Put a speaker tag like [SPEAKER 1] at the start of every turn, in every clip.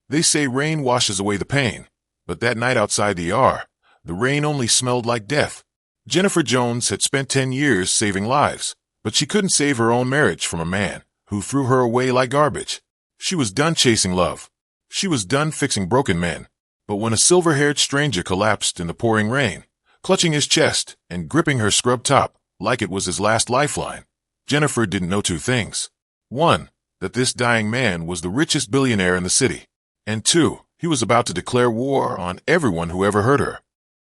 [SPEAKER 1] They say rain washes away the pain, but that night outside the ER, the rain only smelled like death. Jennifer Jones had spent 10 years saving lives, but she couldn't save her own marriage from a man who threw her away like garbage. She was done chasing love. She was done fixing broken men. But when a silver-haired stranger collapsed in the pouring rain, clutching his chest and gripping her scrub top like it was his last lifeline, Jennifer didn't know two things. One, that this dying man was the richest billionaire in the city. And two, he was about to declare war on everyone who ever hurt her.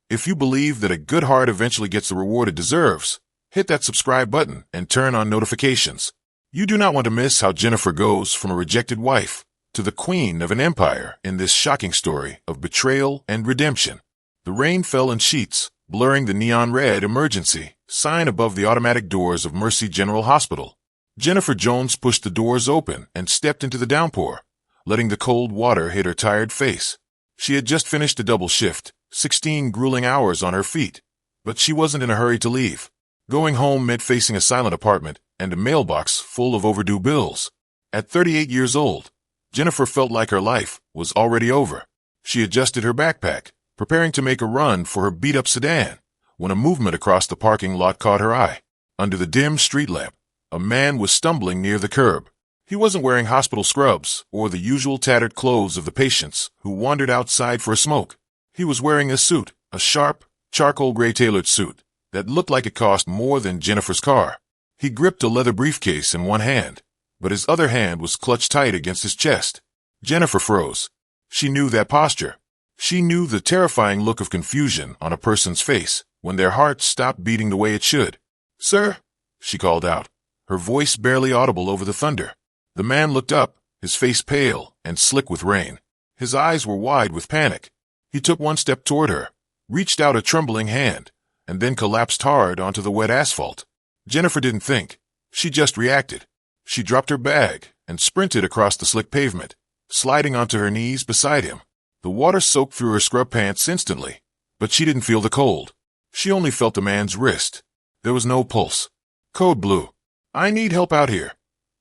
[SPEAKER 1] If you believe that a good heart eventually gets the reward it deserves, hit that subscribe button and turn on notifications. You do not want to miss how Jennifer goes from a rejected wife to the queen of an empire in this shocking story of betrayal and redemption. The rain fell in sheets, blurring the neon red emergency sign above the automatic doors of Mercy General Hospital. Jennifer Jones pushed the doors open and stepped into the downpour, letting the cold water hit her tired face. She had just finished a double shift, 16 grueling hours on her feet, but she wasn't in a hurry to leave. Going home meant facing a silent apartment and a mailbox full of overdue bills. At 38 years old, Jennifer felt like her life was already over. She adjusted her backpack, preparing to make a run for her beat-up sedan, when a movement across the parking lot caught her eye. Under the dim street lamp, a man was stumbling near the curb. He wasn't wearing hospital scrubs or the usual tattered clothes of the patients who wandered outside for a smoke. He was wearing a suit, a sharp, charcoal gray tailored suit that looked like it cost more than Jennifer's car. He gripped a leather briefcase in one hand, but his other hand was clutched tight against his chest. Jennifer froze. She knew that posture. She knew the terrifying look of confusion on a person's face when their heart stopped beating the way it should. "Sir," she called out, her voice barely audible over the thunder. The man looked up, his face pale and slick with rain. His eyes were wide with panic. He took one step toward her, reached out a trembling hand, and then collapsed hard onto the wet asphalt. Jennifer didn't think. She just reacted. She dropped her bag and sprinted across the slick pavement, sliding onto her knees beside him. The water soaked through her scrub pants instantly, but she didn't feel the cold. She only felt the man's wrist. There was no pulse. Code blue. "I need help out here,"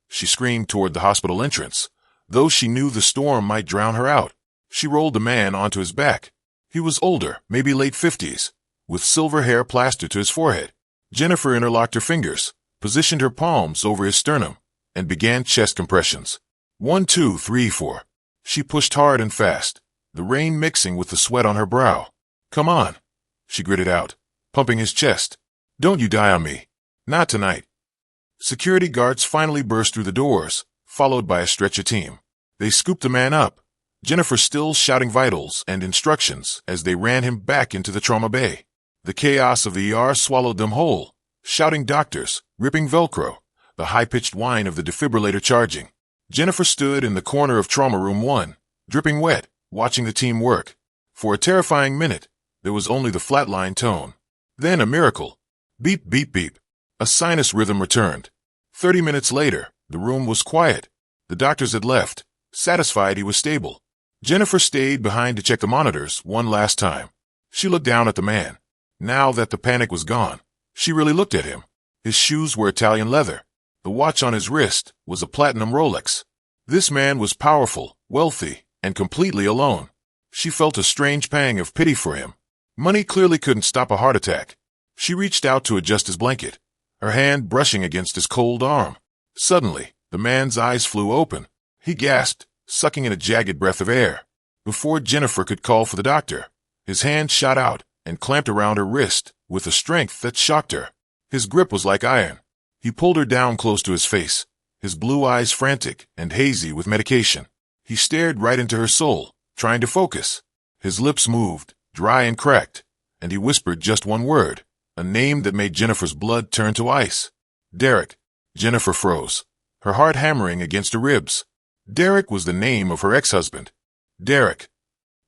[SPEAKER 1] she screamed toward the hospital entrance, though she knew the storm might drown her out. She rolled the man onto his back. He was older, maybe late 50s, with silver hair plastered to his forehead. Jennifer interlocked her fingers, positioned her palms over his sternum, and began chest compressions. 1, 2, 3, 4. She pushed hard and fast, the rain mixing with the sweat on her brow. "Come on," she gritted out, pumping his chest. "Don't you die on me. Not tonight." Security guards finally burst through the doors, followed by a stretcher team. They scooped the man up, Jennifer still shouting vitals and instructions as they ran him back into the trauma bay. The chaos of the ER swallowed them whole, shouting doctors, ripping Velcro, the high-pitched whine of the defibrillator charging. Jennifer stood in the corner of Trauma Room 1, dripping wet, watching the team work. For a terrifying minute, there was only the flatline tone. Then a miracle. Beep, beep, beep. A sinus rhythm returned. 30 minutes later, the room was quiet. The doctors had left, satisfied he was stable. Jennifer stayed behind to check the monitors one last time. She looked down at the man. Now that the panic was gone, she really looked at him. His shoes were Italian leather. The watch on his wrist was a platinum Rolex. This man was powerful, wealthy, and completely alone. She felt a strange pang of pity for him. Money clearly couldn't stop a heart attack. She reached out to adjust his blanket, her hand brushing against his cold arm. Suddenly, the man's eyes flew open. He gasped, sucking in a jagged breath of air. Before Jennifer could call for the doctor, his hand shot out and clamped around her wrist with a strength that shocked her. His grip was like iron. He pulled her down close to his face, his blue eyes frantic and hazy with medication. He stared right into her soul, trying to focus. His lips moved, dry and cracked, and he whispered just one word, a name that made Jennifer's blood turn to ice. Derek. Jennifer froze, her heart hammering against her ribs. Derek was the name of her ex-husband. Derek.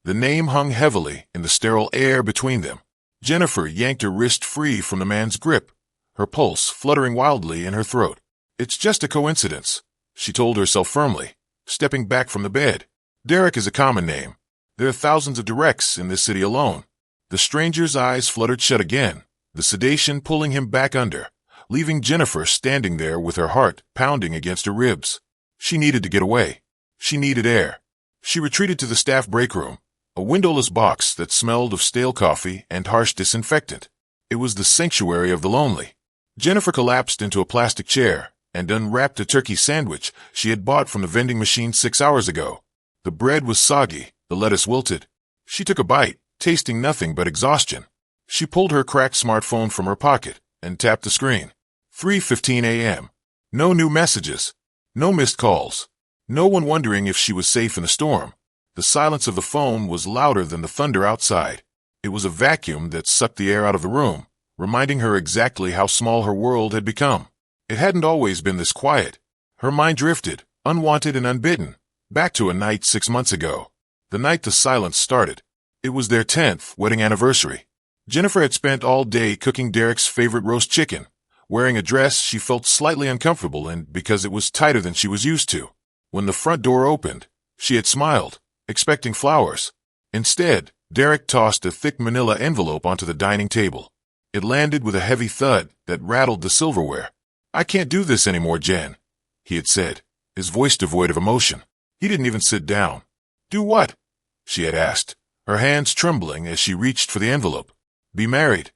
[SPEAKER 1] The name hung heavily in the sterile air between them. Jennifer yanked her wrist free from the man's grip, her pulse fluttering wildly in her throat. "It's just a coincidence," she told herself firmly, stepping back from the bed. Derek is a common name. There are thousands of Dereks in this city alone. The stranger's eyes fluttered shut again, the sedation pulling him back under, leaving Jennifer standing there with her heart pounding against her ribs. She needed to get away. She needed air. She retreated to the staff break room, a windowless box that smelled of stale coffee and harsh disinfectant. It was the sanctuary of the lonely. Jennifer collapsed into a plastic chair and unwrapped a turkey sandwich she had bought from the vending machine 6 hours ago. The bread was soggy, the lettuce wilted. She took a bite, tasting nothing but exhaustion. She pulled her cracked smartphone from her pocket and tapped the screen. 3:15 a.m. No new messages. No missed calls. No one wondering if she was safe in the storm. The silence of the phone was louder than the thunder outside. It was a vacuum that sucked the air out of the room, reminding her exactly how small her world had become. It hadn't always been this quiet. Her mind drifted, unwanted and unbidden, back to a night 6 months ago. The night the silence started. It was their 10th wedding anniversary. Jennifer had spent all day cooking Derek's favorite roast chicken, wearing a dress she felt slightly uncomfortable in because it was tighter than she was used to. When the front door opened, she had smiled, expecting flowers. Instead, Derek tossed a thick manila envelope onto the dining table. It landed with a heavy thud that rattled the silverware. "I can't do this anymore, Jen," he had said, his voice devoid of emotion. He didn't even sit down. "Do what?" she had asked, her hands trembling as she reached for the envelope. "Be married."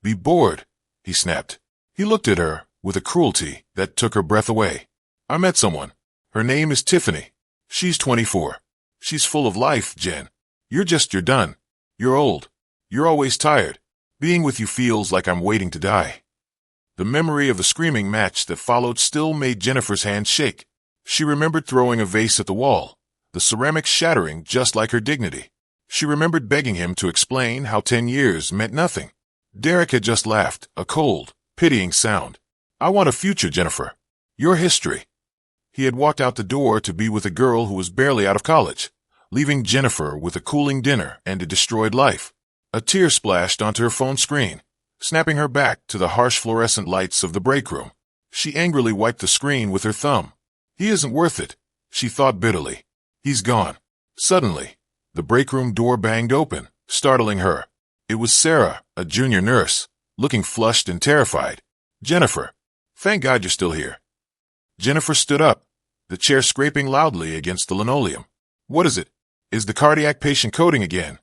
[SPEAKER 1] "Be bored," he snapped. He looked at her with a cruelty that took her breath away. "I met someone. Her name is Tiffany. She's 24. She's full of life, Jen. You're done. You're old. You're always tired. Being with you feels like I'm waiting to die." The memory of the screaming match that followed still made Jennifer's hands shake. She remembered throwing a vase at the wall, the ceramics shattering just like her dignity. She remembered begging him to explain how 10 years meant nothing. Derek had just laughed, a cold, pitying sound. "I want a future, Jennifer. Your history." He had walked out the door to be with a girl who was barely out of college, leaving Jennifer with a cooling dinner and a destroyed life. A tear splashed onto her phone screen, snapping her back to the harsh fluorescent lights of the break room. She angrily wiped the screen with her thumb. "He isn't worth it," she thought bitterly. "He's gone." Suddenly, the break room door banged open, startling her. It was Sarah, a junior nurse, looking flushed and terrified. "Jennifer, thank God you're still here." Jennifer stood up, the chair scraping loudly against the linoleum. "What is it? Is the cardiac patient coding again?"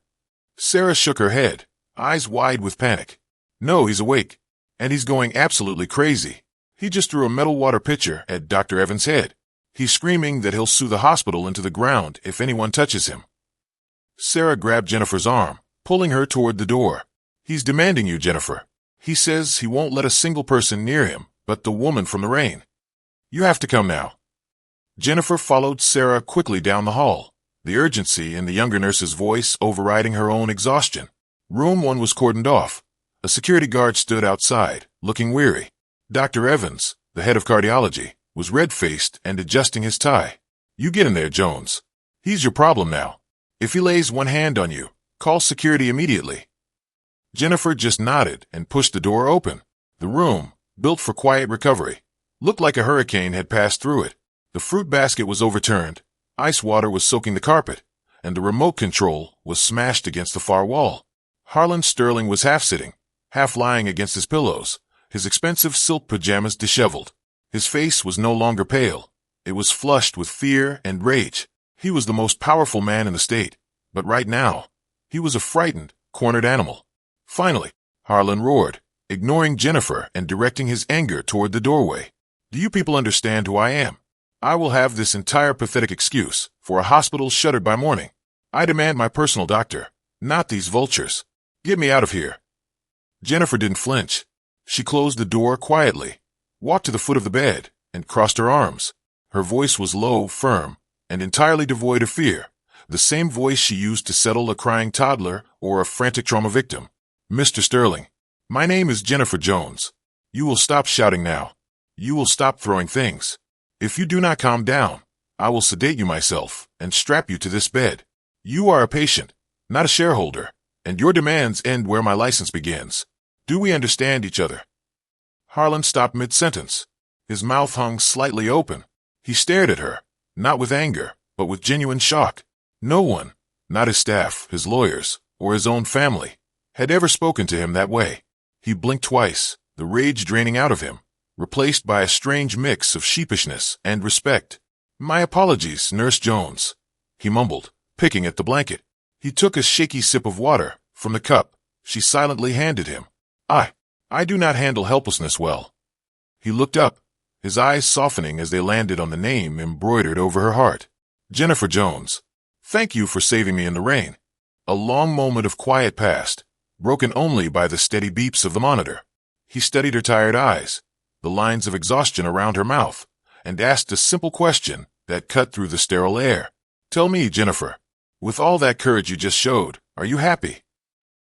[SPEAKER 1] Sarah shook her head, eyes wide with panic. "No, he's awake, and he's going absolutely crazy. He just threw a metal water pitcher at Dr. Evans' head. He's screaming that he'll sue the hospital into the ground if anyone touches him." Sarah grabbed Jennifer's arm, pulling her toward the door. "He's demanding you, Jennifer. He says he won't let a single person near him but the woman from the rain. You have to come now." Jennifer followed Sarah quickly down the hall, the urgency in the younger nurse's voice overriding her own exhaustion. Room 1 was cordoned off. A security guard stood outside, looking weary. Dr. Evans, the head of cardiology, was red-faced and adjusting his tie. "You get in there, Jones. He's your problem now. If he lays one hand on you, call security immediately." Jennifer just nodded and pushed the door open. The room, built for quiet recovery, looked like a hurricane had passed through it. The fruit basket was overturned, ice water was soaking the carpet, and the remote control was smashed against the far wall. Harlan Sterling was half-sitting, half lying against his pillows, his expensive silk pajamas disheveled. His face was no longer pale. It was flushed with fear and rage. He was the most powerful man in the state, but right now, he was a frightened, cornered animal. Finally, Harlan roared, ignoring Jennifer and directing his anger toward the doorway. "Do you people understand who I am? I will have this entire pathetic excuse for a hospital shuttered by morning. I demand my personal doctor, not these vultures. Get me out of here." Jennifer didn't flinch. She closed the door quietly, walked to the foot of the bed, and crossed her arms. Her voice was low, firm, and entirely devoid of fear, the same voice she used to settle a crying toddler or a frantic trauma victim. "Mr. Sterling, my name is Jennifer Jones. You will stop shouting now. You will stop throwing things. If you do not calm down, I will sedate you myself and strap you to this bed. You are a patient, not a shareholder, and your demands end where my license begins. Do we understand each other?" Harlan stopped mid-sentence. His mouth hung slightly open. He stared at her, not with anger, but with genuine shock. No one, not his staff, his lawyers, or his own family, had ever spoken to him that way. He blinked twice, the rage draining out of him, replaced by a strange mix of sheepishness and respect. "My apologies, Nurse Jones," he mumbled, picking at the blanket. He took a shaky sip of water from the cup she silently handed him. I do not handle helplessness well. He looked up, his eyes softening as they landed on the name embroidered over her heart. Jennifer Jones. Thank you for saving me in the rain. A long moment of quiet passed, broken only by the steady beeps of the monitor. He studied her tired eyes, the lines of exhaustion around her mouth, and asked a simple question that cut through the sterile air. Tell me, Jennifer, with all that courage you just showed, are you happy?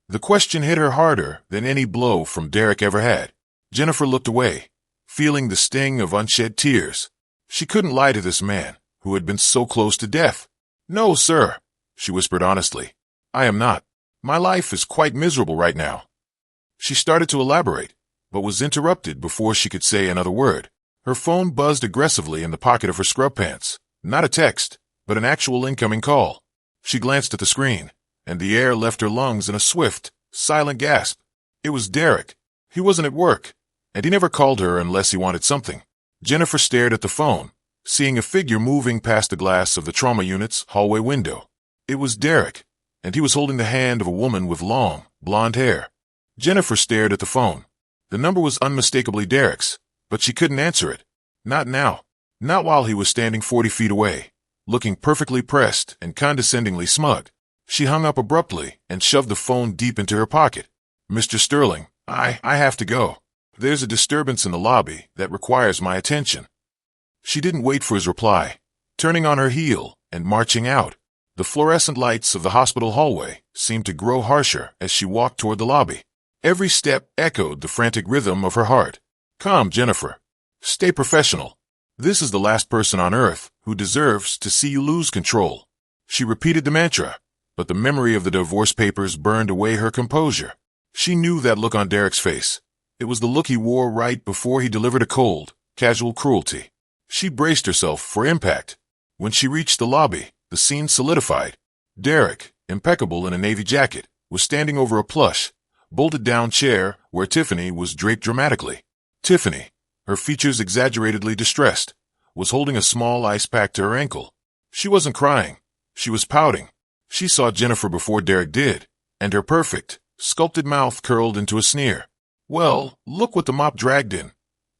[SPEAKER 1] The question hit her harder than any blow from Derek ever had. Jennifer looked away, feeling the sting of unshed tears. She couldn't lie to this man who had been so close to death. No, sir, she whispered honestly. I am not. My life is quite miserable right now. She started to elaborate, but was interrupted before she could say another word. Her phone buzzed aggressively in the pocket of her scrub pants. Not a text, but an actual incoming call. She glanced at the screen, and the air left her lungs in a swift, silent gasp. It was Derek. He wasn't at work, and he never called her unless he wanted something. Jennifer stared at the phone, seeing a figure moving past the glass of the trauma unit's hallway window. It was Derek, and he was holding the hand of a woman with long, blonde hair. Jennifer stared at the phone. The number was unmistakably Derek's, but she couldn't answer it. Not now. Not while he was standing 40 feet away, looking perfectly pressed and condescendingly smug. She hung up abruptly and shoved the phone deep into her pocket. Mr. Sterling, I have to go. There's a disturbance in the lobby that requires my attention. She didn't wait for his reply, turning on her heel and marching out. The fluorescent lights of the hospital hallway seemed to grow harsher as she walked toward the lobby. Every step echoed the frantic rhythm of her heart. Calm, Jennifer. Stay professional. This is the last person on earth who deserves to see you lose control. She repeated the mantra, but the memory of the divorce papers burned away her composure. She knew that look on Derek's face. It was the look he wore right before he delivered a cold, casual cruelty. She braced herself for impact. When she reached the lobby, the scene solidified. Derek, impeccable in a navy jacket, was standing over a plush, bolted-down chair where Tiffany was draped dramatically. Tiffany, her features exaggeratedly distressed, was holding a small ice pack to her ankle. She wasn't crying. She was pouting. She saw Jennifer before Derek did, and her perfect, sculpted mouth curled into a sneer. Well, look what the mop dragged in,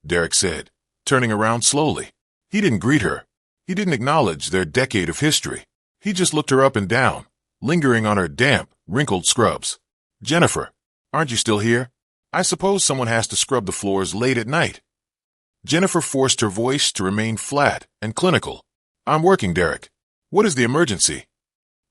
[SPEAKER 1] Derek said, turning around slowly. He didn't greet her. He didn't acknowledge their decade of history. He just looked her up and down, lingering on her damp, wrinkled scrubs. Jennifer, aren't you still here? I suppose someone has to scrub the floors late at night. Jennifer forced her voice to remain flat and clinical. I'm working, Derek. What is the emergency?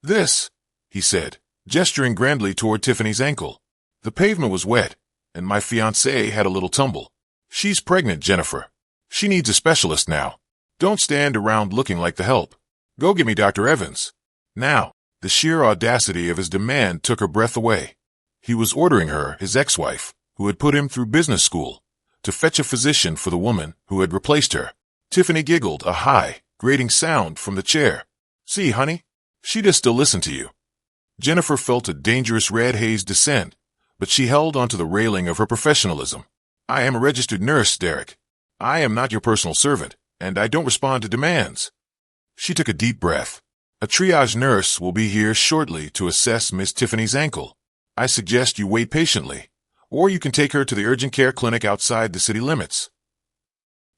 [SPEAKER 1] This, he said, gesturing grandly toward Tiffany's ankle. The pavement was wet, and my fiancée had a little tumble. She's pregnant, Jennifer. She needs a specialist now. Don't stand around looking like the help. Go get me Dr. Evans. Now, the sheer audacity of his demand took her breath away. He was ordering her, his ex-wife, who had put him through business school, to fetch a physician for the woman who had replaced her. Tiffany giggled a high, grating sound from the chair. See, honey, she just still listen to you. Jennifer felt a dangerous red haze descend, but she held onto the railing of her professionalism. I am a registered nurse, Derek. I am not your personal servant, and I don't respond to demands. She took a deep breath. A triage nurse will be here shortly to assess Miss Tiffany's ankle. I suggest you wait patiently, or you can take her to the urgent care clinic outside the city limits.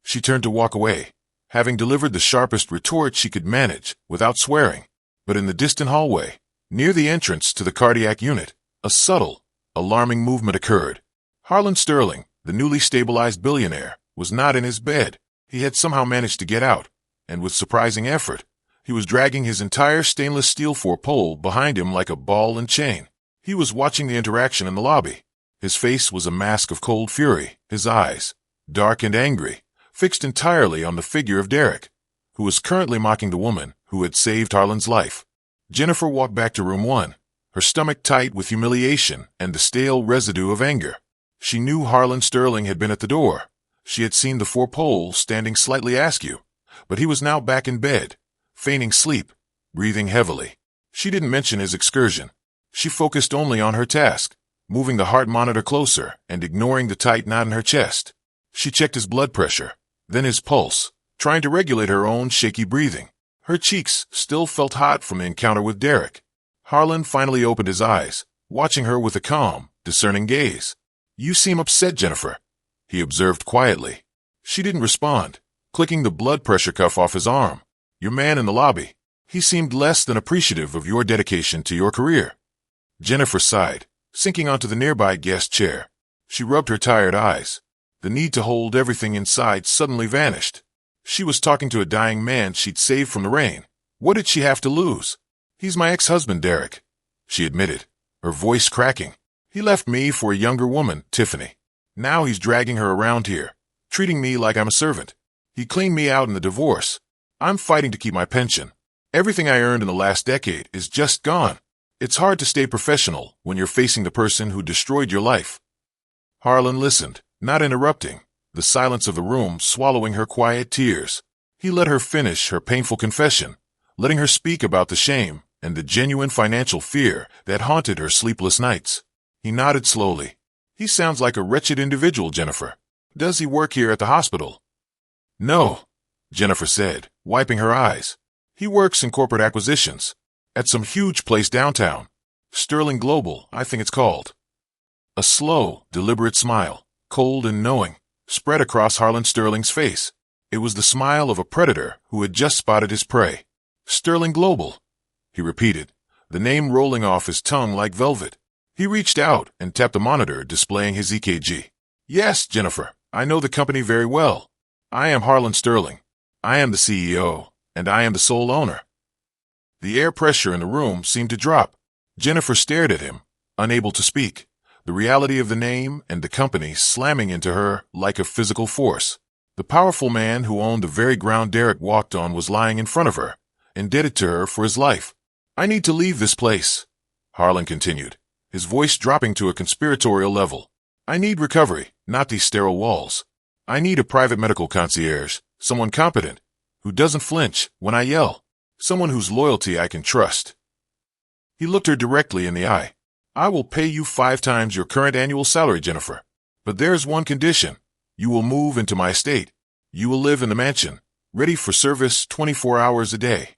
[SPEAKER 1] She turned to walk away, having delivered the sharpest retort she could manage without swearing. But in the distant hallway, near the entrance to the cardiac unit, a subtle, alarming movement occurred. Harlan Sterling, the newly stabilized billionaire, was not in his bed. He had somehow managed to get out, and with surprising effort, he was dragging his entire stainless steel four-pole behind him like a ball and chain. He was watching the interaction in the lobby. His face was a mask of cold fury, his eyes, dark and angry, fixed entirely on the figure of Derek, who was currently mocking the woman who had saved Harlan's life. Jennifer walked back to room 1, her stomach tight with humiliation and the stale residue of anger. She knew Harlan Sterling had been at the door. She had seen the four-pole standing slightly askew, but he was now back in bed, feigning sleep, breathing heavily. She didn't mention his excursion. She focused only on her task, moving the heart monitor closer and ignoring the tight knot in her chest. She checked his blood pressure, then his pulse, trying to regulate her own shaky breathing. Her cheeks still felt hot from the encounter with Derek. Harlan finally opened his eyes, watching her with a calm, discerning gaze. "You seem upset, Jennifer," he observed quietly. She didn't respond, clicking the blood pressure cuff off his arm. "Your man in the lobby. He seemed less than appreciative of your dedication to your career." Jennifer sighed, sinking onto the nearby guest chair. She rubbed her tired eyes. The need to hold everything inside suddenly vanished. She was talking to a dying man she'd saved from the rain. What did she have to lose? "He's my ex-husband, Derek," she admitted, her voice cracking. "He left me for a younger woman, Tiffany. Now he's dragging her around here, treating me like I'm a servant. He cleaned me out in the divorce. I'm fighting to keep my pension. Everything I earned in the last decade is just gone. It's hard to stay professional when you're facing the person who destroyed your life." Harlan listened, not interrupting, the silence of the room swallowing her quiet tears. He let her finish her painful confession, letting her speak about the shame and the genuine financial fear that haunted her sleepless nights. He nodded slowly. "He sounds like a wretched individual, Jennifer. Does he work here at the hospital?" "No," Jennifer said, wiping her eyes. "He works in corporate acquisitions, at some huge place downtown. Sterling Global, I think it's called." A slow, deliberate smile, cold and knowing, spread across Harlan Sterling's face. It was the smile of a predator who had just spotted his prey. "Sterling Global," he repeated, the name rolling off his tongue like velvet. He reached out and tapped the monitor displaying his EKG. "Yes, Jennifer, I know the company very well. I am Harlan Sterling. I am the CEO, and I am the sole owner." The air pressure in the room seemed to drop. Jennifer stared at him, unable to speak, the reality of the name and the company slamming into her like a physical force. The powerful man who owned the very ground Derek walked on was lying in front of her, indebted to her for his life. "I need to leave this place," Harlan continued, his voice dropping to a conspiratorial level. "I need recovery, not these sterile walls. I need a private medical concierge, someone competent, who doesn't flinch when I yell, someone whose loyalty I can trust." He looked her directly in the eye. "I will pay you 5 times your current annual salary, Jennifer. But there's one condition. You will move into my estate. You will live in the mansion, ready for service 24 hours a day."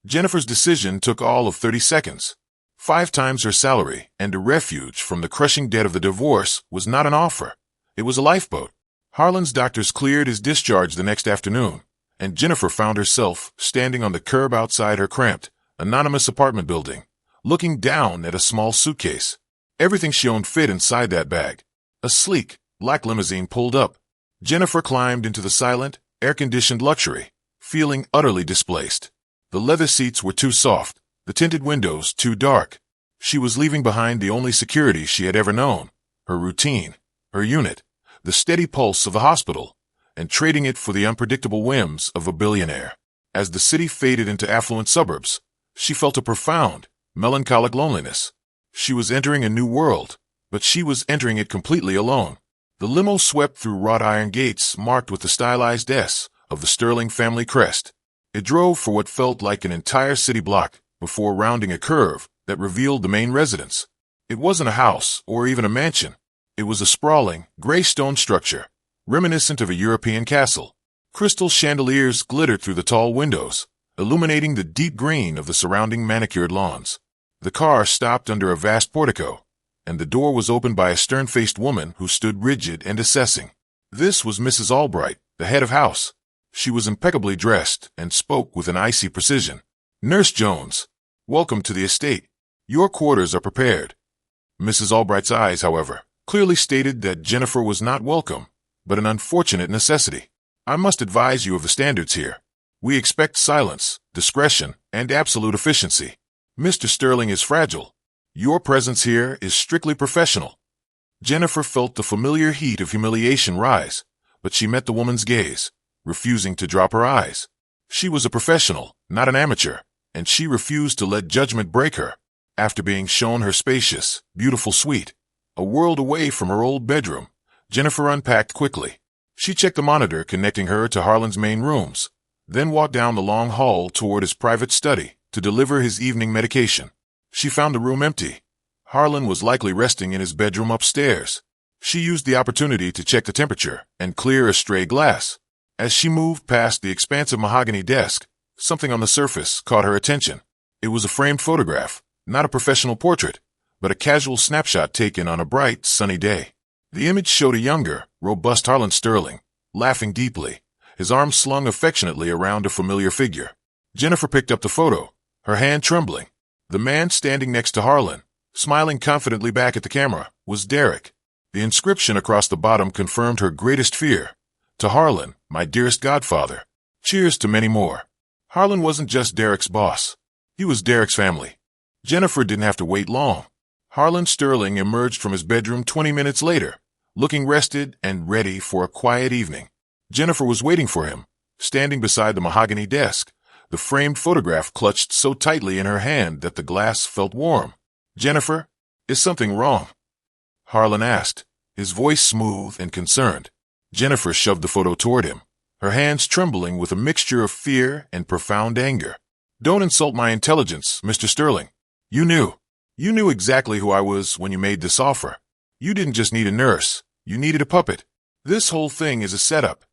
[SPEAKER 1] Jennifer's decision took all of 30 seconds. 5 times her salary and a refuge from the crushing debt of the divorce was not an offer. It was a lifeboat. Harlan's doctors cleared his discharge the next afternoon, and Jennifer found herself standing on the curb outside her cramped, anonymous apartment building, looking down at a small suitcase. Everything she owned fit inside that bag. A sleek, black limousine pulled up. Jennifer climbed into the silent, air-conditioned luxury, feeling utterly displaced. The leather seats were too soft, the tinted windows too dark. She was leaving behind the only security she had ever known, her routine, her unit, the steady pulse of a hospital, and trading it for the unpredictable whims of a billionaire. As the city faded into affluent suburbs, she felt a profound, melancholic loneliness. She was entering a new world, but she was entering it completely alone. The limo swept through wrought iron gates marked with the stylized S of the Sterling family crest. It drove for what felt like an entire city block before rounding a curve that revealed the main residence. It wasn't a house or even a mansion. It was a sprawling, gray stone structure, reminiscent of a European castle. Crystal chandeliers glittered through the tall windows, illuminating the deep green of the surrounding manicured lawns. The car stopped under a vast portico, and the door was opened by a stern-faced woman who stood rigid and assessing. This was Mrs. Albright, the head of house. She was impeccably dressed and spoke with an icy precision. "Nurse Jones, welcome to the estate. Your quarters are prepared." Mrs. Albright's eyes, however, clearly stated that Jennifer was not welcome, but an unfortunate necessity. "I must advise you of the standards here. We expect silence, discretion, and absolute efficiency. Mr. Sterling is fragile. Your presence here is strictly professional." Jennifer felt the familiar heat of humiliation rise, but she met the woman's gaze, refusing to drop her eyes. She was a professional, not an amateur, and she refused to let judgment break her. After being shown her spacious, beautiful suite, a world away from her old bedroom, Jennifer unpacked quickly. She checked the monitor connecting her to Harlan's main rooms, then walked down the long hall toward his private study to deliver his evening medication. She found the room empty. Harlan was likely resting in his bedroom upstairs. She used the opportunity to check the temperature and clear a stray glass. As she moved past the expansive mahogany desk, something on the surface caught her attention. It was a framed photograph, not a professional portrait, but a casual snapshot taken on a bright, sunny day. The image showed a younger, robust Harlan Sterling, laughing deeply, his arms slung affectionately around a familiar figure. Jennifer picked up the photo, her hand trembling. The man standing next to Harlan, smiling confidently back at the camera, was Derek. The inscription across the bottom confirmed her greatest fear. To Harlan, my dearest godfather. Cheers to many more. Harlan wasn't just Derek's boss. He was Derek's family. Jennifer didn't have to wait long. Harlan Sterling emerged from his bedroom 20 minutes later, looking rested and ready for a quiet evening. Jennifer was waiting for him, standing beside the mahogany desk, the framed photograph clutched so tightly in her hand that the glass felt warm. Jennifer, is something wrong? Harlan asked, his voice smooth and concerned. Jennifer shoved the photo toward him, her hands trembling with a mixture of fear and profound anger. Don't insult my intelligence, Mr. Sterling. You knew exactly who I was when you made this offer. You didn't just need a nurse, you needed a puppet. This whole thing is a setup.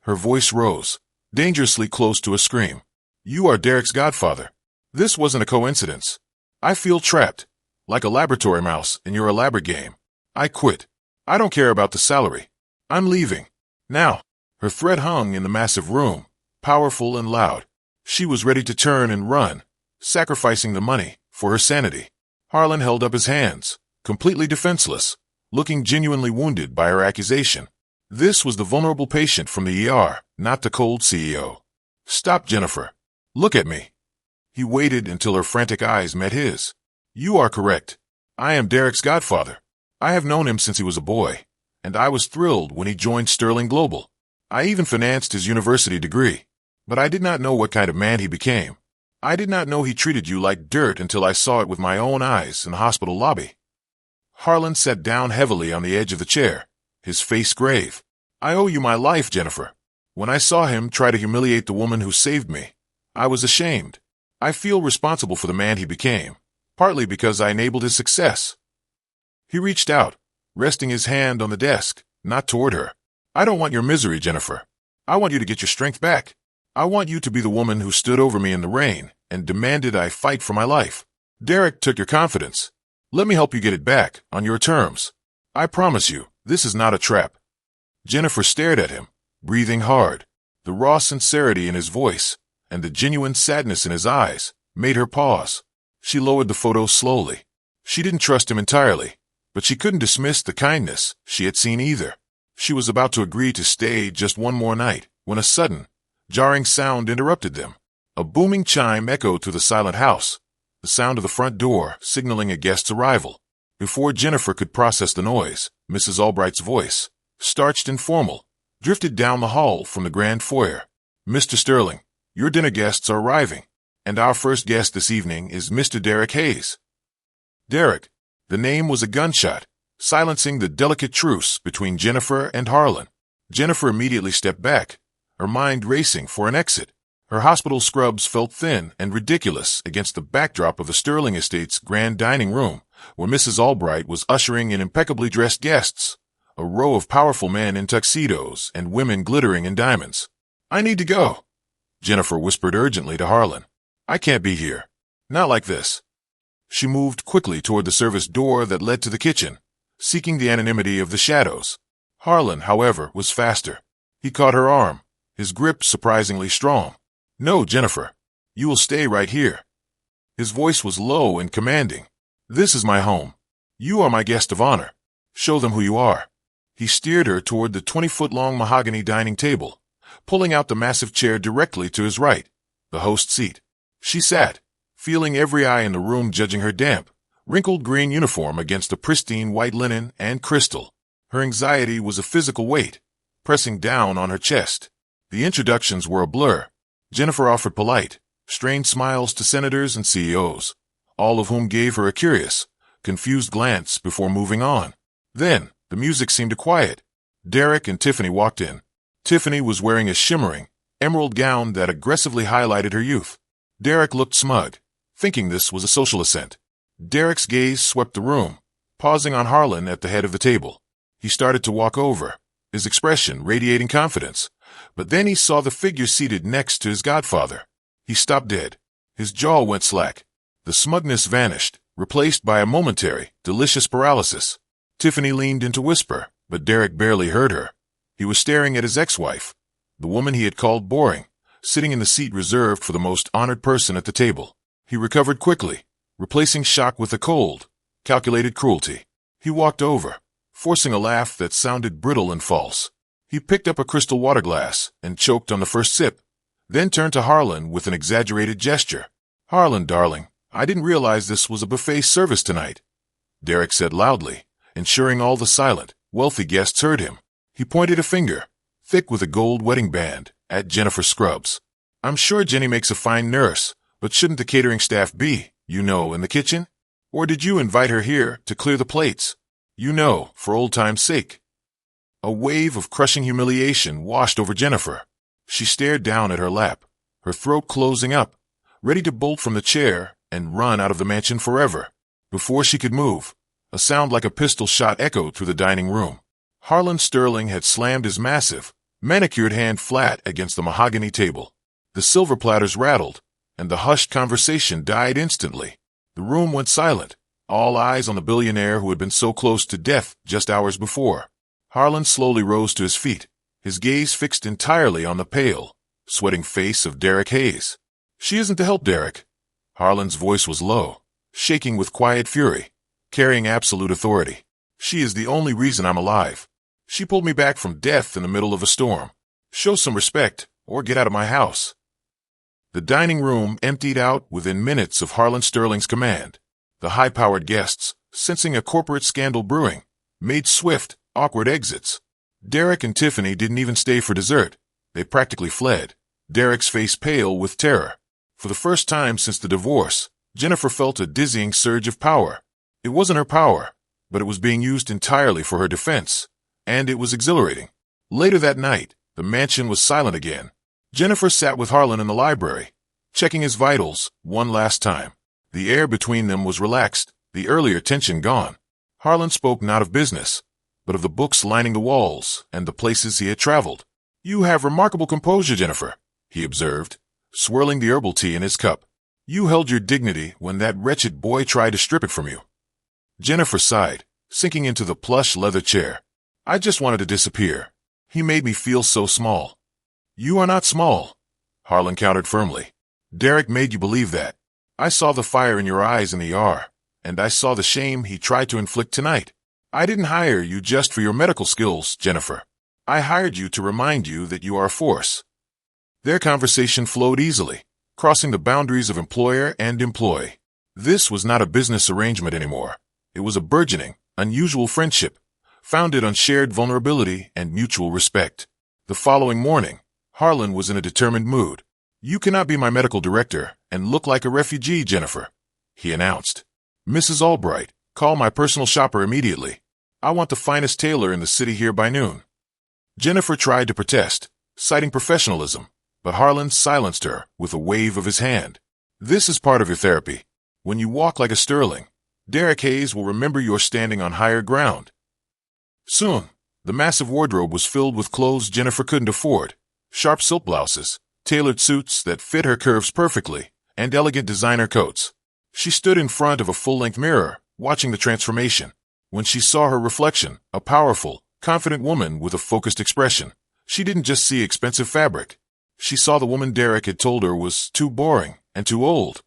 [SPEAKER 1] Her voice rose, dangerously close to a scream. You are Derek's godfather. This wasn't a coincidence. I feel trapped, like a laboratory mouse in your elaborate game. I quit. I don't care about the salary. I'm leaving. Now. Her threat hung in the massive room, powerful and loud. She was ready to turn and run, sacrificing the money for her sanity. Harlan held up his hands, completely defenseless, looking genuinely wounded by her accusation. This was the vulnerable patient from the ER, not the cold CEO. Stop, Jennifer. Look at me. He waited until her frantic eyes met his. You are correct. I am Derek's godfather. I have known him since he was a boy, and I was thrilled when he joined Sterling Global. I even financed his university degree, but I did not know what kind of man he became. I did not know he treated you like dirt until I saw it with my own eyes in the hospital lobby. Harlan sat down heavily on the edge of the chair, his face grave. I owe you my life, Jennifer. When I saw him try to humiliate the woman who saved me, I was ashamed. I feel responsible for the man he became, partly because I enabled his success. He reached out, resting his hand on the desk, not toward her. I don't want your misery, Jennifer. I want you to get your strength back. I want you to be the woman who stood over me in the rain and demanded I fight for my life. Derek took your confidence. Let me help you get it back on your terms. I promise you, this is not a trap. Jennifer stared at him, breathing hard. The raw sincerity in his voice and the genuine sadness in his eyes made her pause. She lowered the photo slowly. She didn't trust him entirely, but she couldn't dismiss the kindness she had seen either. She was about to agree to stay just one more night when a sudden, jarring sound interrupted them. A booming chime echoed through the silent house, the sound of the front door signaling a guest's arrival. Before Jennifer could process the noise, Mrs. Albright's voice, starched and formal, drifted down the hall from the grand foyer. Mr. Sterling, your dinner guests are arriving, and our first guest this evening is Mr. Derek Hayes. Derek. The name was a gunshot, silencing the delicate truce between Jennifer and Harlan. Jennifer immediately stepped back, her mind racing for an exit. Her hospital scrubs felt thin and ridiculous against the backdrop of the Sterling Estate's grand dining room, where Mrs. Albright was ushering in impeccably dressed guests, a row of powerful men in tuxedos and women glittering in diamonds. I need to go, Jennifer whispered urgently to Harlan. I can't be here. Not like this. She moved quickly toward the service door that led to the kitchen, seeking the anonymity of the shadows. Harlan, however, was faster. He caught her arm, his grip surprisingly strong. No, Jennifer. You will stay right here. His voice was low and commanding. This is my home. You are my guest of honor. Show them who you are. He steered her toward the 20-foot-long mahogany dining table, pulling out the massive chair directly to his right, the host seat. She sat, feeling every eye in the room judging her damp, wrinkled green uniform against the pristine white linen and crystal. Her anxiety was a physical weight, pressing down on her chest. The introductions were a blur. Jennifer offered polite, strained smiles to senators and CEOs, all of whom gave her a curious, confused glance before moving on. Then, the music seemed to quiet. Derek and Tiffany walked in. Tiffany was wearing a shimmering, emerald gown that aggressively highlighted her youth. Derek looked smug, thinking this was a social ascent. Derek's gaze swept the room, pausing on Harlan at the head of the table. He started to walk over, his expression radiating confidence, but then he saw the figure seated next to his godfather. He stopped dead. His jaw went slack. The smugness vanished, replaced by a momentary, delicious paralysis. Tiffany leaned in to whisper, but Derek barely heard her. He was staring at his ex-wife, the woman he had called boring, sitting in the seat reserved for the most honored person at the table. He recovered quickly, replacing shock with a cold, calculated cruelty. He walked over, forcing a laugh that sounded brittle and false. He picked up a crystal water glass and choked on the first sip, then turned to Harlan with an exaggerated gesture. "Harlan, darling, I didn't realize this was a buffet service tonight," Derek said loudly, ensuring all the silent, wealthy guests heard him. He pointed a finger, thick with a gold wedding band, at Jennifer Scrubs. "I'm sure Jenny makes a fine nurse, but shouldn't the catering staff be, in the kitchen? Or did you invite her here to clear the plates? For old time's sake." A wave of crushing humiliation washed over Jennifer. She stared down at her lap, her throat closing up, ready to bolt from the chair and run out of the mansion forever. Before she could move, a sound like a pistol shot echoed through the dining room. Harlan Sterling had slammed his massive, manicured hand flat against the mahogany table. The silver platters rattled, and the hushed conversation died instantly. The room went silent, all eyes on the billionaire who had been so close to death just hours before. Harlan slowly rose to his feet, his gaze fixed entirely on the pale, sweating face of Derek Hayes. "She isn't to help, Derek." Harlan's voice was low, shaking with quiet fury, carrying absolute authority. "She is the only reason I'm alive. She pulled me back from death in the middle of a storm. Show some respect, or get out of my house." The dining room emptied out within minutes of Harlan Sterling's command. The high-powered guests, sensing a corporate scandal brewing, made swift, awkward exits. Derek and Tiffany didn't even stay for dessert. They practically fled, Derek's face pale with terror. For the first time since the divorce, Jennifer felt a dizzying surge of power. It wasn't her power, but it was being used entirely for her defense, and it was exhilarating. Later that night, the mansion was silent again. Jennifer sat with Harlan in the library, checking his vitals one last time. The air between them was relaxed, the earlier tension gone. Harlan spoke not of business, but of the books lining the walls and the places he had traveled. "You have remarkable composure, Jennifer," he observed, swirling the herbal tea in his cup. "You held your dignity when that wretched boy tried to strip it from you." Jennifer sighed, sinking into the plush leather chair. "I just wanted to disappear. He made me feel so small." "You are not small," Harlan countered firmly. "Derek made you believe that. I saw the fire in your eyes in the ER, and I saw the shame he tried to inflict tonight. I didn't hire you just for your medical skills, Jennifer. I hired you to remind you that you are a force." Their conversation flowed easily, crossing the boundaries of employer and employee. This was not a business arrangement anymore. It was a burgeoning, unusual friendship, founded on shared vulnerability and mutual respect. The following morning, Harlan was in a determined mood. "You cannot be my medical director and look like a refugee, Jennifer," he announced. "Mrs. Albright, call my personal shopper immediately. I want the finest tailor in the city here by noon." Jennifer tried to protest, citing professionalism, but Harlan silenced her with a wave of his hand. "This is part of your therapy. When you walk like a Sterling, Derek Hayes will remember you're standing on higher ground." Soon, the massive wardrobe was filled with clothes Jennifer couldn't afford. Sharp silk blouses, tailored suits that fit her curves perfectly, and elegant designer coats. She stood in front of a full-length mirror, watching the transformation. When she saw her reflection, a powerful, confident woman with a focused expression, she didn't just see expensive fabric. She saw the woman Derek had told her was too boring and too old,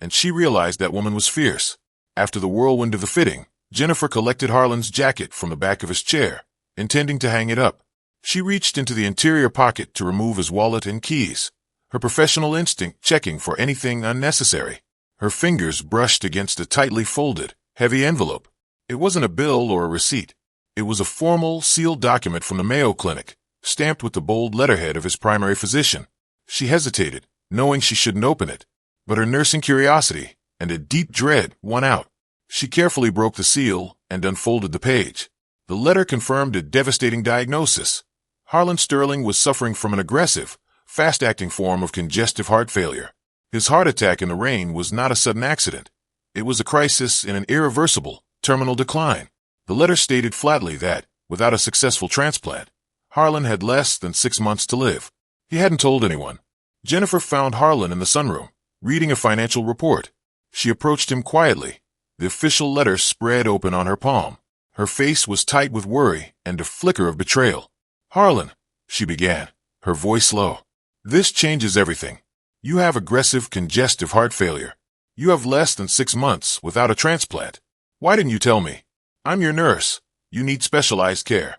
[SPEAKER 1] and she realized that woman was fierce. After the whirlwind of the fitting, Jennifer collected Harlan's jacket from the back of his chair, intending to hang it up. She reached into the interior pocket to remove his wallet and keys, her professional instinct checking for anything unnecessary. Her fingers brushed against a tightly folded, heavy envelope. It wasn't a bill or a receipt. It was a formal, sealed document from the Mayo Clinic, stamped with the bold letterhead of his primary physician. She hesitated, knowing she shouldn't open it, but her nursing curiosity and a deep dread won out. She carefully broke the seal and unfolded the page. The letter confirmed a devastating diagnosis. Harlan Sterling was suffering from an aggressive, fast-acting form of congestive heart failure. His heart attack in the rain was not a sudden accident. It was a crisis in an irreversible, terminal decline. The letter stated flatly that, without a successful transplant, Harlan had less than 6 months to live. He hadn't told anyone. Jennifer found Harlan in the sunroom, reading a financial report. She approached him quietly. The official letter spread open on her palm. Her face was tight with worry and a flicker of betrayal. "Harlan," she began, her voice low. "This changes everything. You have aggressive congestive heart failure. You have less than 6 months without a transplant. Why didn't you tell me? I'm your nurse. You need specialized care."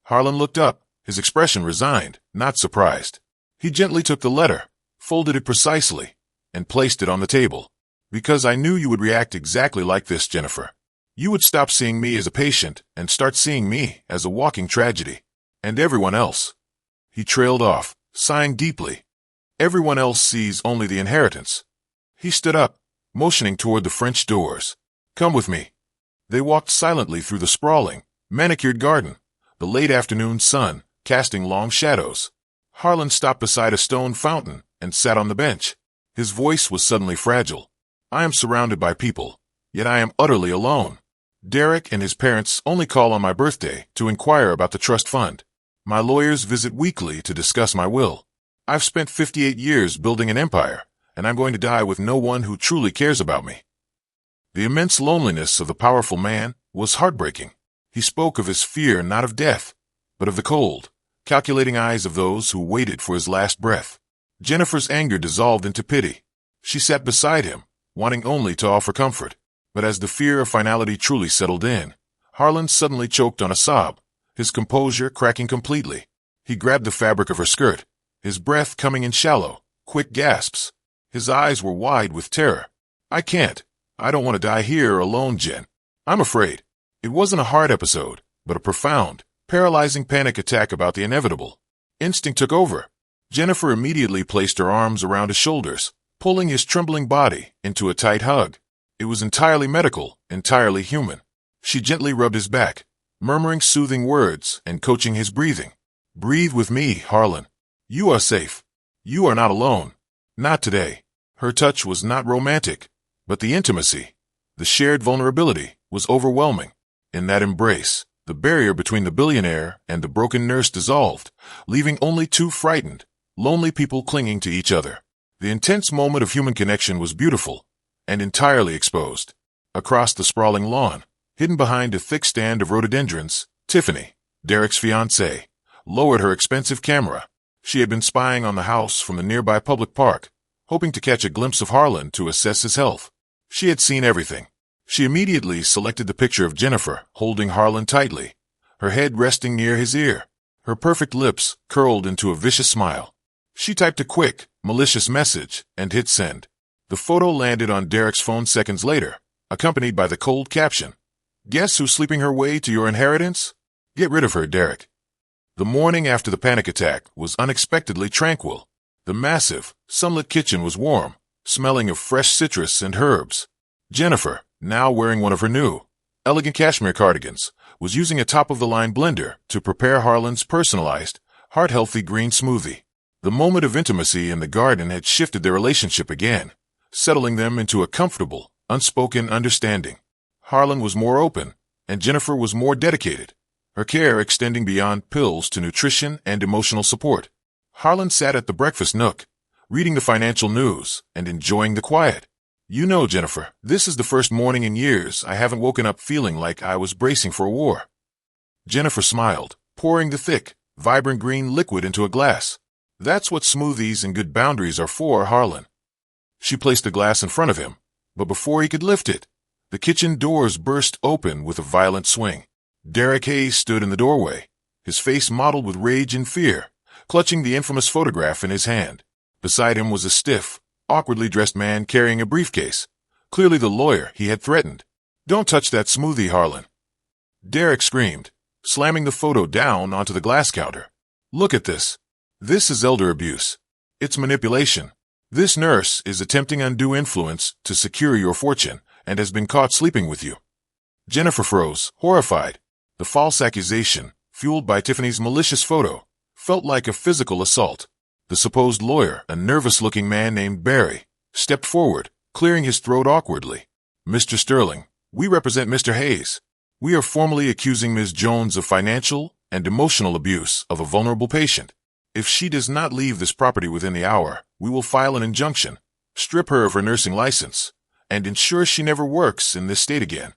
[SPEAKER 1] Harlan looked up, his expression resigned, not surprised. He gently took the letter, folded it precisely, and placed it on the table. "Because I knew you would react exactly like this, Jennifer. You would stop seeing me as a patient and start seeing me as a walking tragedy. And everyone else." He trailed off, sighing deeply. "Everyone else sees only the inheritance." He stood up, motioning toward the French doors. "Come with me." They walked silently through the sprawling, manicured garden, the late afternoon sun casting long shadows. Harlan stopped beside a stone fountain and sat on the bench. His voice was suddenly fragile. "I am surrounded by people, yet I am utterly alone. Derek and his parents only call on my birthday to inquire about the trust fund. My lawyers visit weekly to discuss my will. I've spent 58 years building an empire, and I'm going to die with no one who truly cares about me." The immense loneliness of the powerful man was heartbreaking. He spoke of his fear not of death, but of the cold, calculating eyes of those who waited for his last breath. Jennifer's anger dissolved into pity. She sat beside him, wanting only to offer comfort. But as the fear of finality truly settled in, Harlan suddenly choked on a sob, his composure cracking completely. He grabbed the fabric of her skirt, his breath coming in shallow, quick gasps. His eyes were wide with terror. "I can't. I don't want to die here alone, Jen. I'm afraid." It wasn't a heart episode, but a profound, paralyzing panic attack about the inevitable. Instinct took over. Jennifer immediately placed her arms around his shoulders, pulling his trembling body into a tight hug. It was entirely medical, entirely human. She gently rubbed his back, murmuring soothing words and coaching his breathing. "Breathe with me, Harlan. You are safe. You are not alone. Not today." Her touch was not romantic, but the intimacy, the shared vulnerability, was overwhelming. In that embrace, the barrier between the billionaire and the broken nurse dissolved, leaving only two frightened, lonely people clinging to each other. The intense moment of human connection was beautiful and entirely exposed. Across the sprawling lawn, hidden behind a thick stand of rhododendrons, Tiffany, Derek's fiancée, lowered her expensive camera. She had been spying on the house from the nearby public park, hoping to catch a glimpse of Harlan to assess his health. She had seen everything. She immediately selected the picture of Jennifer holding Harlan tightly, her head resting near his ear, her perfect lips curled into a vicious smile. She typed a quick, malicious message and hit send. The photo landed on Derek's phone seconds later, accompanied by the cold caption, "Guess who's sleeping her way to your inheritance? Get rid of her, Derek." The morning after the panic attack was unexpectedly tranquil. The massive, sunlit kitchen was warm, smelling of fresh citrus and herbs. Jennifer, now wearing one of her new, elegant cashmere cardigans, was using a top-of-the-line blender to prepare Harlan's personalized, heart-healthy green smoothie. The moment of intimacy in the garden had shifted their relationship again, settling them into a comfortable, unspoken understanding. Harlan was more open, and Jennifer was more dedicated, her care extending beyond pills to nutrition and emotional support. Harlan sat at the breakfast nook, reading the financial news and enjoying the quiet. "You know, Jennifer, this is the first morning in years I haven't woken up feeling like I was bracing for a war." Jennifer smiled, pouring the thick, vibrant green liquid into a glass. "That's what smoothies and good boundaries are for, Harlan." She placed the glass in front of him, but before he could lift it, the kitchen doors burst open with a violent swing. Derek Hayes stood in the doorway, his face mottled with rage and fear, clutching the infamous photograph in his hand. Beside him was a stiff, awkwardly dressed man carrying a briefcase, clearly the lawyer he had threatened. "Don't touch that smoothie, Harlan." Derek screamed, slamming the photo down onto the glass counter. "Look at this. This is elder abuse. It's manipulation. This nurse is attempting undue influence to secure your fortune and has been caught sleeping with you." Jennifer froze, horrified. The false accusation, fueled by Tiffany's malicious photo, felt like a physical assault. The supposed lawyer, a nervous-looking man named Barry, stepped forward, clearing his throat awkwardly. "Mr. Sterling, we represent Mr. Hayes. We are formally accusing Ms. Jones of financial and emotional abuse of a vulnerable patient." If she does not leave this property within the hour, we will file an injunction, strip her of her nursing license, and ensure she never works in this state again.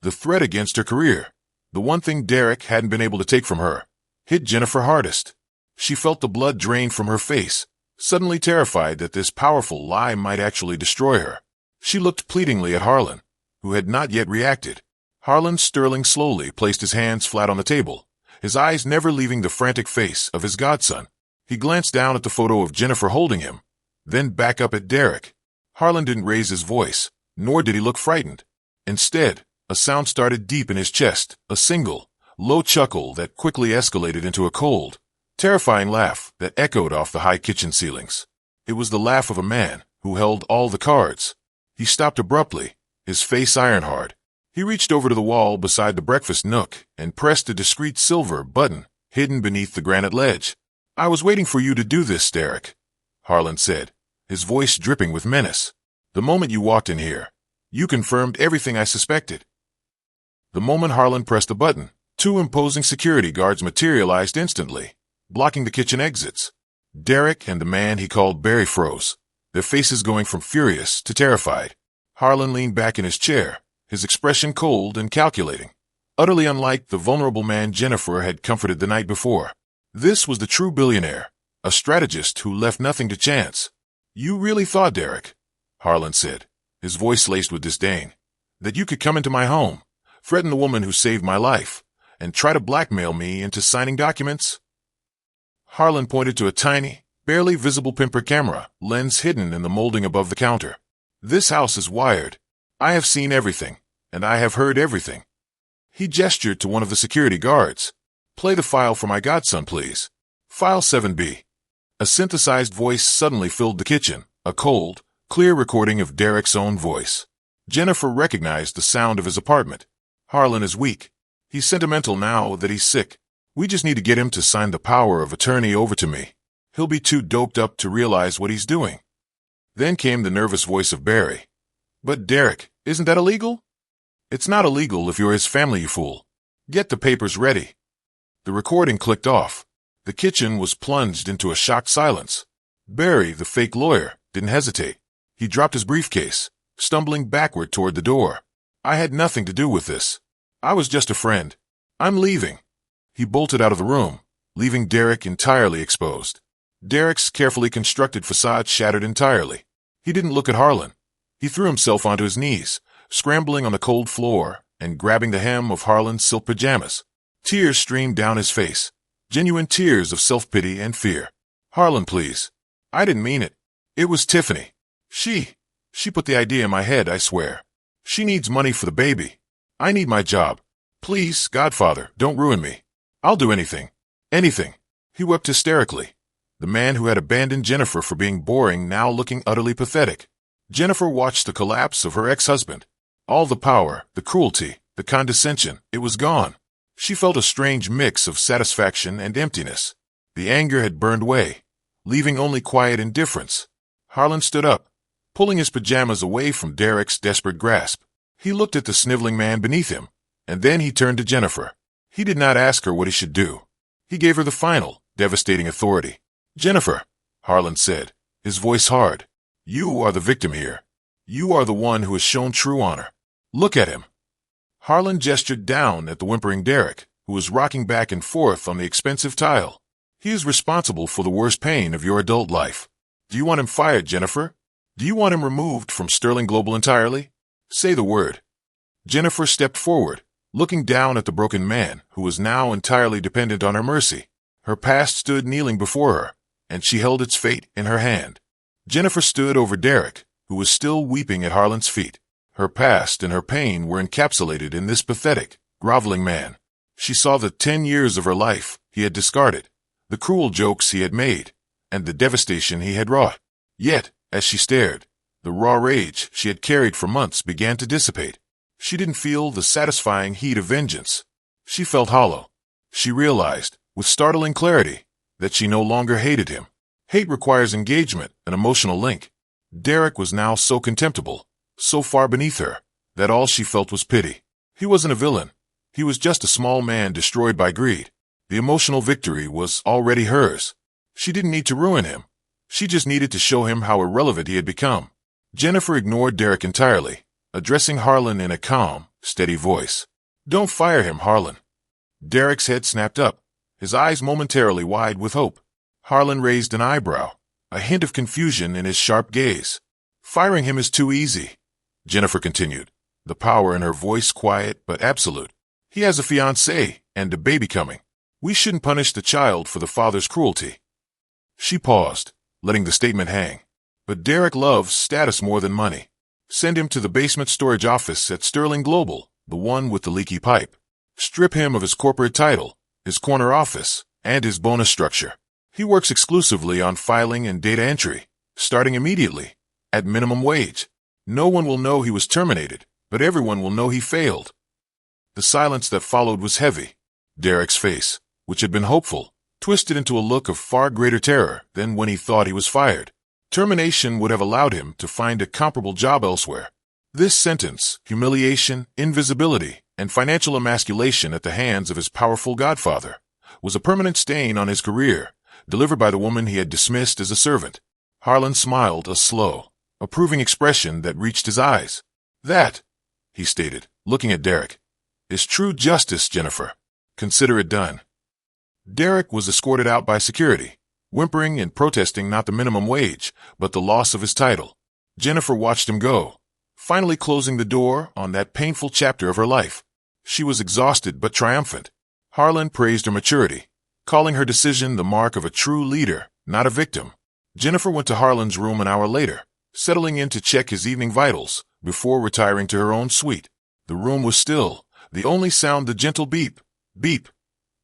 [SPEAKER 1] The threat against her career, the one thing Derek hadn't been able to take from her, hit Jennifer hardest. She felt the blood drain from her face, suddenly terrified that this powerful lie might actually destroy her. She looked pleadingly at Harlan, who had not yet reacted. Harlan Sterling slowly placed his hands flat on the table, his eyes never leaving the frantic face of his godson. He glanced down at the photo of Jennifer holding him, then back up at Derek. Harlan didn't raise his voice, nor did he look frightened. Instead, a sound started deep in his chest, a single, low chuckle that quickly escalated into a cold, terrifying laugh that echoed off the high kitchen ceilings. It was the laugh of a man who held all the cards. He stopped abruptly, his face iron-hard. He reached over to the wall beside the breakfast nook and pressed a discreet silver button hidden beneath the granite ledge. "I was waiting for you to do this, Derek," Harlan said, his voice dripping with menace. "The moment you walked in here, you confirmed everything I suspected." The moment Harlan pressed the button, two imposing security guards materialized instantly, blocking the kitchen exits. Derek and the man he called Barry froze, their faces going from furious to terrified. Harlan leaned back in his chair, his expression cold and calculating, utterly unlike the vulnerable man Jennifer had comforted the night before. This was the true billionaire, a strategist who left nothing to chance. "You really thought, Derek," Harlan said, his voice laced with disdain, "that you could come into my home, threaten the woman who saved my life, and try to blackmail me into signing documents?" Harlan pointed to a tiny, barely visible pimper camera lens hidden in the molding above the counter. "This house is wired. I have seen everything, and I have heard everything." He gestured to one of the security guards. "Play the file for my godson, please. File 7B. A synthesized voice suddenly filled the kitchen, a cold, clear recording of Derek's own voice. Jennifer recognized the sound of his apartment. "Harlan is weak. He's sentimental now that he's sick. We just need to get him to sign the power of attorney over to me. He'll be too doped up to realize what he's doing." Then came the nervous voice of Barry. "But Derek, isn't that illegal?" "It's not illegal if you're his family, you fool. Get the papers ready." The recording clicked off. The kitchen was plunged into a shocked silence. Barry, the fake lawyer, didn't hesitate. He dropped his briefcase, stumbling backward toward the door. "I had nothing to do with this. I was just a friend. I'm leaving." He bolted out of the room, leaving Derek entirely exposed. Derek's carefully constructed facade shattered entirely. He didn't look at Harlan. He threw himself onto his knees, scrambling on the cold floor and grabbing the hem of Harlan's silk pajamas. Tears streamed down his face, genuine tears of self-pity and fear. "Harlan, please. I didn't mean it. It was Tiffany. She put the idea in my head, I swear. She needs money for the baby. I need my job. Please, Godfather, don't ruin me. I'll do anything. Anything." He wept hysterically. The man who had abandoned Jennifer for being boring now looking utterly pathetic. Jennifer watched the collapse of her ex-husband. All the power, the cruelty, the condescension, it was gone. She felt a strange mix of satisfaction and emptiness. The anger had burned away, leaving only quiet indifference. Harlan stood up, pulling his pajamas away from Derek's desperate grasp. He looked at the sniveling man beneath him, and then he turned to Jennifer. He did not ask her what he should do. He gave her the final, devastating authority. "Jennifer," Harlan said, his voice hard, "you are the victim here. You are the one who has shown true honor. Look at him." Harlan gestured down at the whimpering Derek, who was rocking back and forth on the expensive tile. "He is responsible for the worst pain of your adult life. Do you want him fired, Jennifer? Do you want him removed from Sterling Global entirely? Say the word." Jennifer stepped forward, looking down at the broken man who was now entirely dependent on her mercy. Her past stood kneeling before her, and she held its fate in her hand. Jennifer stood over Derek, who was still weeping at Harlan's feet. Her past and her pain were encapsulated in this pathetic, groveling man. She saw the 10 years of her life he had discarded, the cruel jokes he had made, and the devastation he had wrought. Yet, as she stared, the raw rage she had carried for months began to dissipate. She didn't feel the satisfying heat of vengeance. She felt hollow. She realized, with startling clarity, that she no longer hated him. Hate requires engagement, an emotional link. Derek was now so contemptible, so far beneath her, that all she felt was pity. He wasn't a villain. He was just a small man destroyed by greed. The emotional victory was already hers. She didn't need to ruin him. She just needed to show him how irrelevant he had become. Jennifer ignored Derek entirely, addressing Harlan in a calm, steady voice. "Don't fire him, Harlan." Derek's head snapped up, his eyes momentarily wide with hope. Harlan raised an eyebrow, a hint of confusion in his sharp gaze. "Firing him is too easy," Jennifer continued, the power in her voice quiet but absolute. "He has a fiancée and a baby coming. We shouldn't punish the child for the father's cruelty." She paused, letting the statement hang. "But Derek loves status more than money. Send him to the basement storage office at Sterling Global, the one with the leaky pipe. Strip him of his corporate title, his corner office, and his bonus structure. He works exclusively on filing and data entry, starting immediately, at minimum wage. No one will know he was terminated, but everyone will know he failed." The silence that followed was heavy. Derek's face, which had been hopeful, twisted into a look of far greater terror than when he thought he was fired. Termination would have allowed him to find a comparable job elsewhere. This sentence, humiliation, invisibility, and financial emasculation at the hands of his powerful godfather, was a permanent stain on his career, delivered by the woman he had dismissed as a servant. Harlan smiled, a slow, approving expression that reached his eyes. "That," he stated, looking at Derek, "is true justice, Jennifer. Consider it done." Derek was escorted out by security, whimpering and protesting not the minimum wage, but the loss of his title. Jennifer watched him go, finally closing the door on that painful chapter of her life. She was exhausted but triumphant. Harlan praised her maturity, calling her decision the mark of a true leader, not a victim. Jennifer went to Harlan's room an hour later, settling in to check his evening vitals before retiring to her own suite. The room was still, the only sound the gentle beep, beep,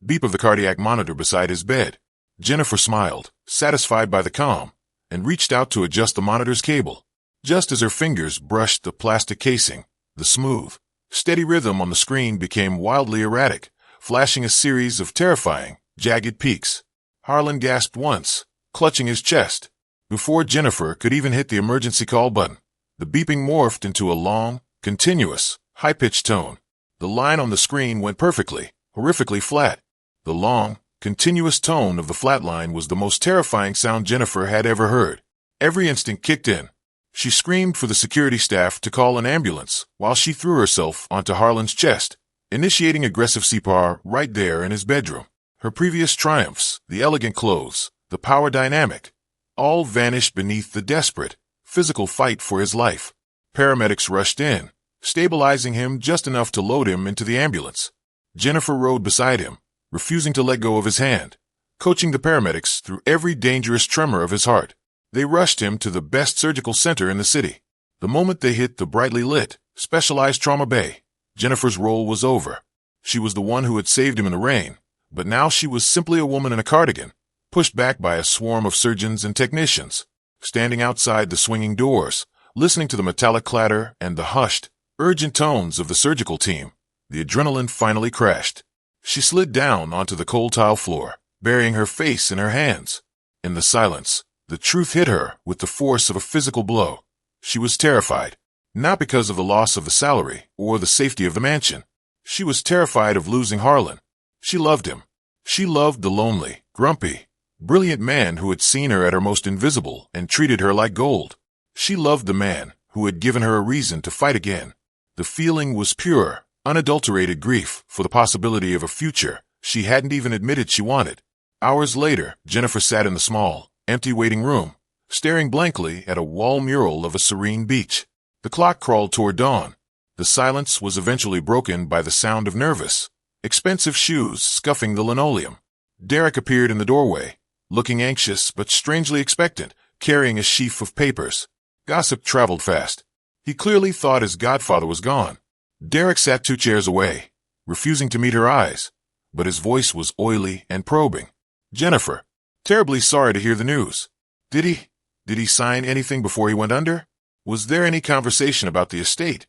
[SPEAKER 1] beep of the cardiac monitor beside his bed. Jennifer smiled, satisfied by the calm, and reached out to adjust the monitor's cable. Just as her fingers brushed the plastic casing, the smooth, steady rhythm on the screen became wildly erratic, flashing a series of terrifying, jagged peaks. Harlan gasped once, clutching his chest. Before Jennifer could even hit the emergency call button, the beeping morphed into a long, continuous, high-pitched tone. The line on the screen went perfectly, horrifically flat. The long, continuous tone of the flat line was the most terrifying sound Jennifer had ever heard. Every instinct kicked in. She screamed for the security staff to call an ambulance while she threw herself onto Harlan's chest, initiating aggressive CPR right there in his bedroom. Her previous triumphs, the elegant clothes, the power dynamic, all vanished beneath the desperate, physical fight for his life. Paramedics rushed in, stabilizing him just enough to load him into the ambulance. Jennifer rode beside him, refusing to let go of his hand, coaching the paramedics through every dangerous tremor of his heart. They rushed him to the best surgical center in the city. The moment they hit the brightly lit, specialized trauma bay, Jennifer's role was over. She was the one who had saved him in the rain, but now she was simply a woman in a cardigan, pushed back by a swarm of surgeons and technicians. Standing outside the swinging doors, listening to the metallic clatter and the hushed, urgent tones of the surgical team, the adrenaline finally crashed. She slid down onto the cold tile floor, burying her face in her hands. In the silence, the truth hit her with the force of a physical blow. She was terrified, not because of the loss of the salary or the safety of the mansion. She was terrified of losing Harlan. She loved him. She loved the lonely, grumpy, brilliant man who had seen her at her most invisible and treated her like gold. She loved the man who had given her a reason to fight again. The feeling was pure, unadulterated grief for the possibility of a future she hadn't even admitted she wanted. Hours later, Jennifer sat in the small, empty waiting room, staring blankly at a wall mural of a serene beach. The clock crawled toward dawn. The silence was eventually broken by the sound of nervous, expensive shoes scuffing the linoleum. Derek appeared in the doorway, looking anxious but strangely expectant, carrying a sheaf of papers. Gossip traveled fast. He clearly thought his godfather was gone. Derek sat 2 chairs away, refusing to meet her eyes, but his voice was oily and probing. "Jennifer, terribly sorry to hear the news. Did he sign anything before he went under? Was there any conversation about the estate?"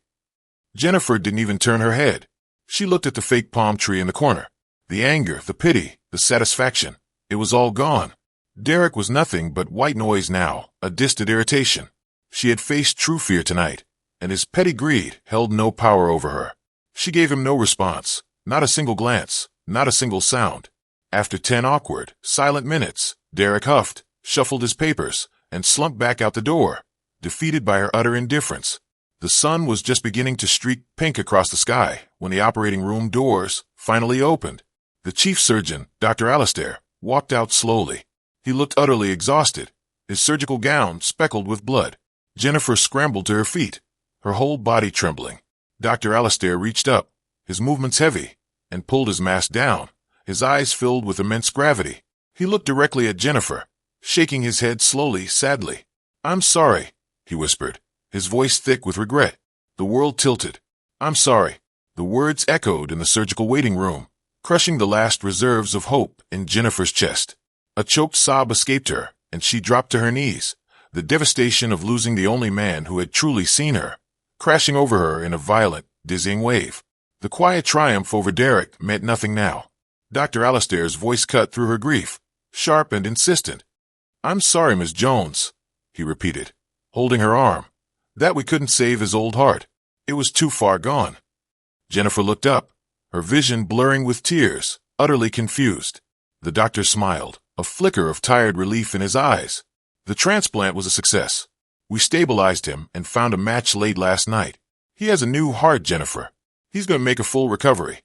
[SPEAKER 1] Jennifer didn't even turn her head. She looked at the fake palm tree in the corner. The anger, the pity, the satisfaction. It was all gone. Derek was nothing but white noise now, a distant irritation. She had faced true fear tonight, and his petty greed held no power over her. She gave him no response, not a single glance, not a single sound. After 10 awkward, silent minutes, Derek huffed, shuffled his papers, and slumped back out the door, defeated by her utter indifference. The sun was just beginning to streak pink across the sky when the operating room doors finally opened. The chief surgeon, Dr. Alistair, walked out slowly. He looked utterly exhausted, his surgical gown speckled with blood. Jennifer scrambled to her feet, her whole body trembling. Dr. Alistair reached up, his movements heavy, and pulled his mask down, his eyes filled with immense gravity. He looked directly at Jennifer, shaking his head slowly, sadly. "I'm sorry," he whispered, his voice thick with regret. The world tilted. "I'm sorry." The words echoed in the surgical waiting room, crushing the last reserves of hope in Jennifer's chest. A choked sob escaped her, and she dropped to her knees, the devastation of losing the only man who had truly seen her, crashing over her in a violent, dizzying wave. The quiet triumph over Derek meant nothing now. Dr. Alistair's voice cut through her grief, sharp and insistent. "I'm sorry, Miss Jones," he repeated, holding her arm. "That we couldn't save his old heart. It was too far gone." Jennifer looked up, her vision blurring with tears, utterly confused. The doctor smiled, a flicker of tired relief in his eyes. "The transplant was a success. We stabilized him and found a match late last night. He has a new heart, Jennifer. He's going to make a full recovery."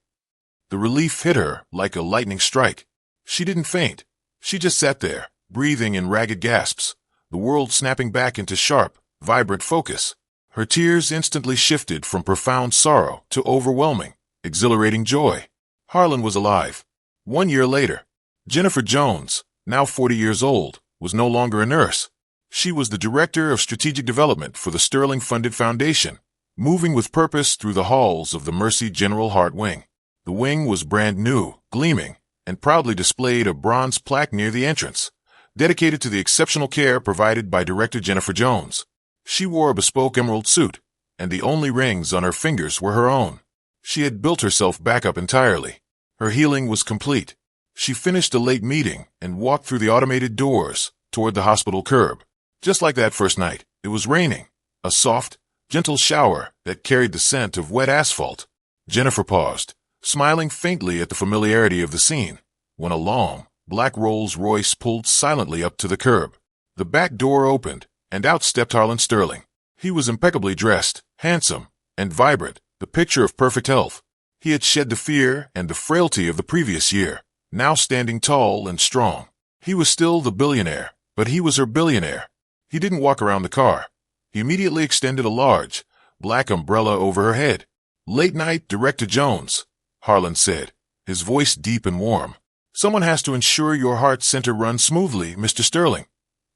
[SPEAKER 1] The relief hit her like a lightning strike. She didn't faint. She just sat there, breathing in ragged gasps, the world snapping back into sharp, vibrant focus. Her tears instantly shifted from profound sorrow to overwhelming, exhilarating joy. Harlan was alive. 1 year later, Jennifer Jones, now 40 years old, was no longer a nurse. She was the director of strategic development for the Sterling-funded foundation, moving with purpose through the halls of the Mercy General Heart Wing. The wing was brand new, gleaming, and proudly displayed a bronze plaque near the entrance, dedicated to the exceptional care provided by Director Jennifer Jones. She wore a bespoke emerald suit, and the only rings on her fingers were her own. She had built herself back up entirely. Her healing was complete. She finished a late meeting and walked through the automated doors toward the hospital curb. Just like that first night, it was raining, a soft, gentle shower that carried the scent of wet asphalt. Jennifer paused, smiling faintly at the familiarity of the scene, when a long, black Rolls-Royce pulled silently up to the curb. The back door opened, and out stepped Harlan Sterling. He was impeccably dressed, handsome, and vibrant, the picture of perfect health. He had shed the fear and the frailty of the previous year, now standing tall and strong. He was still the billionaire, but he was her billionaire. He didn't walk around the car. He immediately extended a large, black umbrella over her head. "Late night, Director Jones," Harlan said, his voice deep and warm. "Someone has to ensure your heart center runs smoothly, Mr. Sterling,"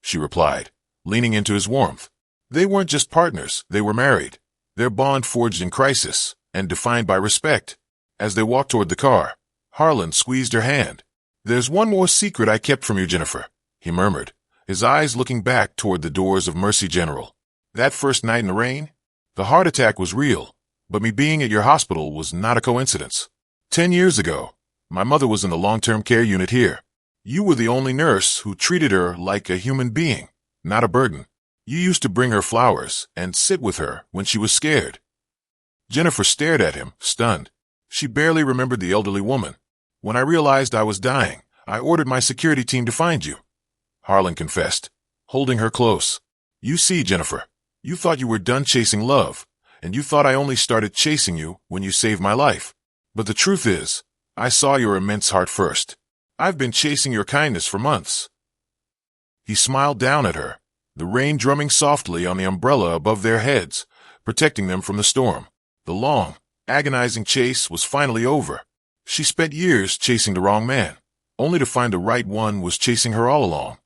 [SPEAKER 1] she replied, leaning into his warmth. They weren't just partners, they were married, their bond forged in crisis and defined by respect. As they walked toward the car, Harlan squeezed her hand. "There's one more secret I kept from you, Jennifer," he murmured, his eyes looking back toward the doors of Mercy General. "That first night in the rain, the heart attack was real, but me being at your hospital was not a coincidence. 10 years ago, my mother was in the long-term care unit here. You were the only nurse who treated her like a human being, not a burden. You used to bring her flowers and sit with her when she was scared." Jennifer stared at him, stunned. She barely remembered the elderly woman. "When I realized I was dying, I ordered my security team to find you," Harlan confessed, holding her close. "You see, Jennifer, you thought you were done chasing love, and you thought I only started chasing you when you saved my life. But the truth is, I saw your immense heart first. I've been chasing your kindness for months." He smiled down at her, the rain drumming softly on the umbrella above their heads, protecting them from the storm. The long, agonizing chase was finally over. She spent years chasing the wrong man, only to find the right one was chasing her all along.